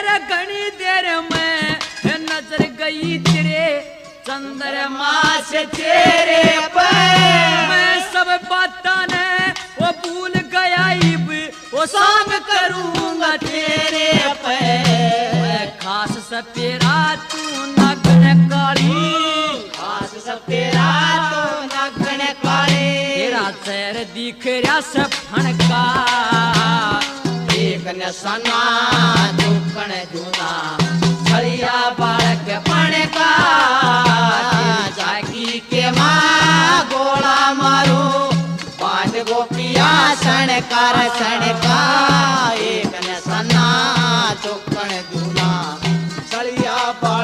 घनी देर में नजर गई तेरे चंद्रमा से तेरे पे मैं सब बातां ने वो भूल गया इब वो सॉन्ग करूंगा तेरे पे खास सपेरा तू नगन काली खास सपेरा तू नगन काली तेरा चेहरा दिख रहा से फणका एक नसना दुखण जूना छलिया बालक पणका जागी के मां गोला मारो पांच गोपिया सणकार सणका एक नसना दुखण जूना छलिया बालक